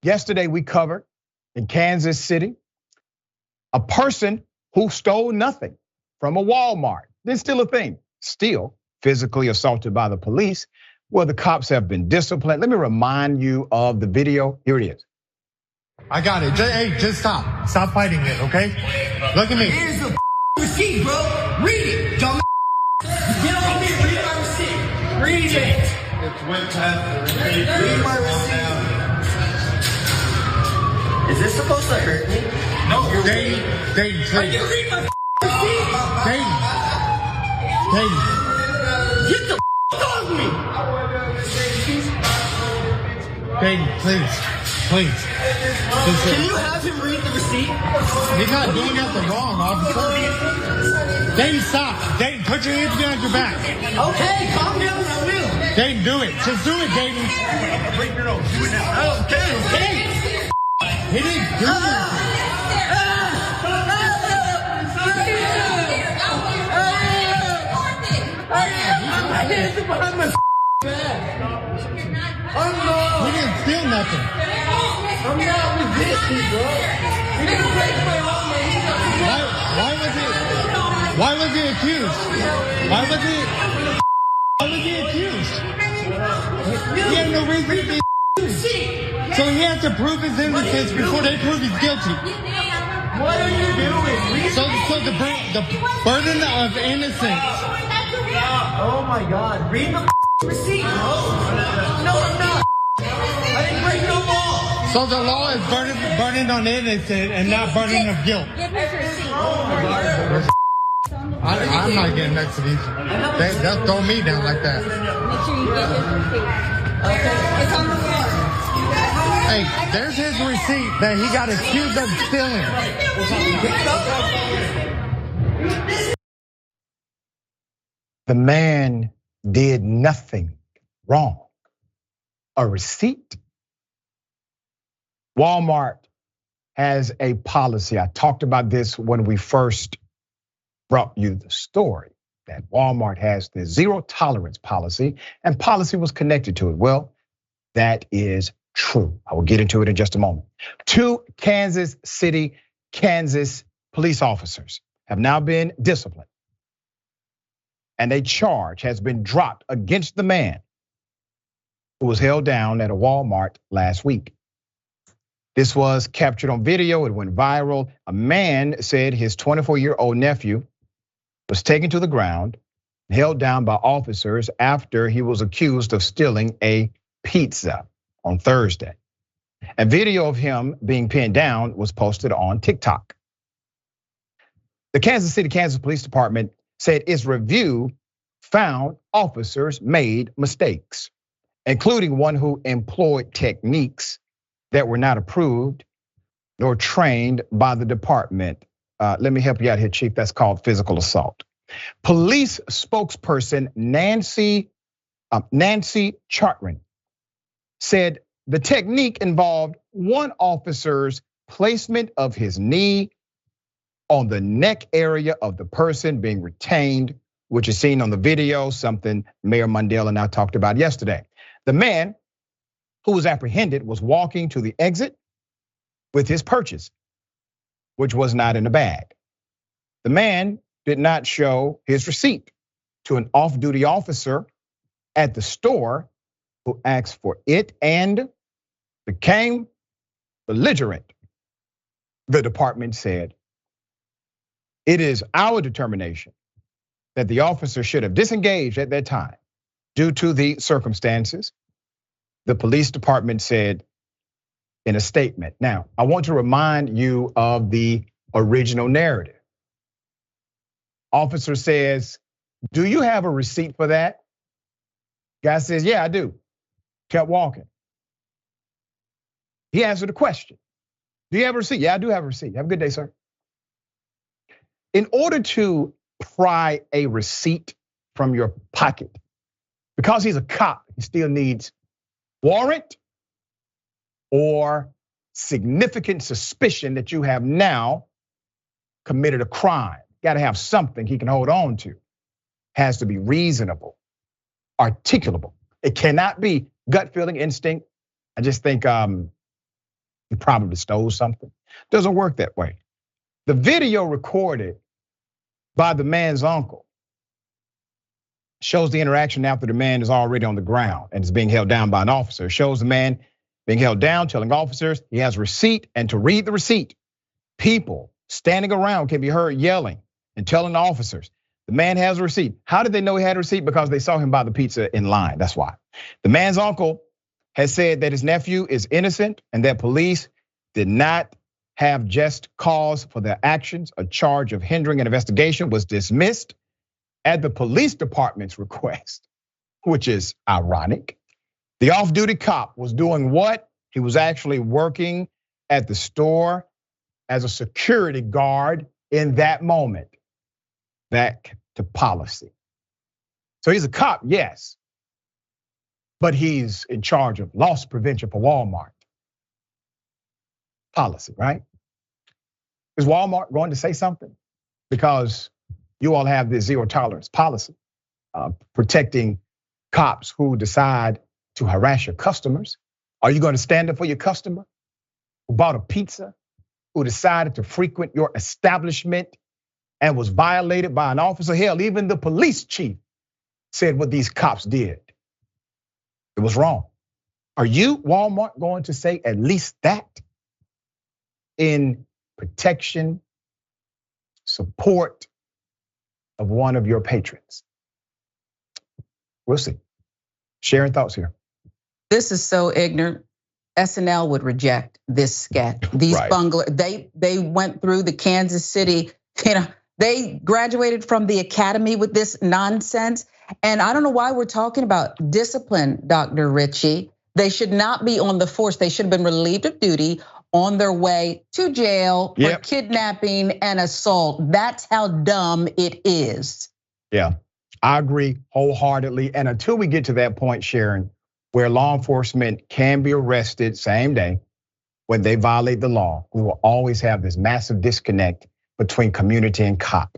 Yesterday we covered in Kansas City a person who stole nothing from a Walmart. There's still a thing, still physically assaulted by the police. Well, the cops have been disciplined. Let me remind you of the video. Here it is. I got it. Hey, just stop. Stop fighting it, okay? Look at me. Here's the receipt, bro. Read it, dumb. Get on me, read my receipt. Read it. It's went past the receipt. Read my receipt. Is this supposed to hurt me? No, Dayton, please. Can you read my receipt? Dayton. Get the off me. Dayton, please. Please. Can you have him read the receipt? He's not doing nothing wrong, officer. Dayton, stop. Dayton, put your hands behind your back. Okay, calm down, I will. Dayton, do it. Just do it, Dayton. Break your nose. Do it now. Okay. He didn't do it. He didn't steal nothing. I'm not resisting, bro. He didn't break my arm. Why was he accused? Why was he accused? He had no reason to be accused. So he has to prove his innocence before they prove he's guilty. What are you doing? So the burden of innocence. Oh my God! Read the receipt. No, I'm not. I didn't break no law. So the law is burden on innocent and not burden of guilt. I'm not getting next to these. They'll throw me down like that. Make sure you get his receipt. Okay, it's on the floor. Hey, there's his receipt that he got accused of stealing. The man did nothing wrong. A receipt. Walmart has a policy. I talked about this when we first brought you the story, that Walmart has the zero tolerance policy, and policy was connected to it. Well, that is true. I will get into it in just a moment. 2 Kansas City, Kansas police officers have now been disciplined, and a charge has been dropped against the man who was held down at a Walmart last week. This was captured on video. It went viral. A man said his 24-year-old nephew was taken to the ground, held down by officers after he was accused of stealing a pizza on Thursday. A video of him being pinned down was posted on TikTok. The Kansas City, Kansas Police Department said its review found officers made mistakes, including one who employed techniques that were not approved nor trained by the department. Let me help you out here, Chief. That's called physical assault. Police spokesperson Nancy Chartran said the technique involved one officer's placement of his knee on the neck area of the person being retained, which is seen on the video, something Mayor Mundell and I talked about yesterday. The man who was apprehended was walking to the exit with his purchase, which was not in a bag. The man did not show his receipt to an off-duty officer at the store who asked for it and became belligerent. The department said, it is our determination that the officer should have disengaged at that time due to the circumstances, the police department said in a statement. Now, I want to remind you of the original narrative. Officer says, do you have a receipt for that? Guy says, yeah, I do. Kept walking. He answered the question. Do you have a receipt? Yeah, I do have a receipt. Have a good day, sir. In order to pry a receipt from your pocket, because he's a cop, he still needs warrant or significant suspicion that you have now committed a crime. Got to have something he can hold on to. Has to be reasonable, articulable. It cannot be gut feeling, instinct. I just think You probably stole something. Doesn't work that way. The video recorded by the man's uncle shows the interaction after the man is already on the ground and is being held down by an officer. It shows the man being held down, telling officers he has a receipt, and to read the receipt, people standing around can be heard yelling and telling the officers, the man has a receipt. How did they know he had a receipt? Because they saw him buy the pizza in line, that's why. The man's uncle has said that his nephew is innocent and that police did not have just cause for their actions. A charge of hindering an investigation was dismissed at the police department's request, which is ironic. The off-duty cop was doing what? He was actually working at the store as a security guard in that moment. Back to policy. So he's a cop, yes, but he's in charge of loss prevention for Walmart. Policy, right? Is Walmart going to say something? Because you all have this zero tolerance policy, protecting cops who decide to harass your customers. Are you going to stand up for your customer who bought a pizza, who decided to frequent your establishment and was violated by an officer? Hell, even the police chief said what these cops did, it was wrong. Are you, Walmart, going to say at least that in protection, support of one of your patrons? We'll see. Sharon, thoughts here. This is so ignorant. SNL would reject this sketch. These bunglers, they went through the Kansas City, they graduated from the academy with this nonsense. And I don't know why we're talking about discipline, Dr. Richey. They should not be on the force. They should have been relieved of duty on their way to jail for kidnapping and assault. That's how dumb it is. Yeah, I agree wholeheartedly. And until we get to that point, Sharon, where law enforcement can be arrested same day when they violate the law, we will always have this massive disconnect between community and cop.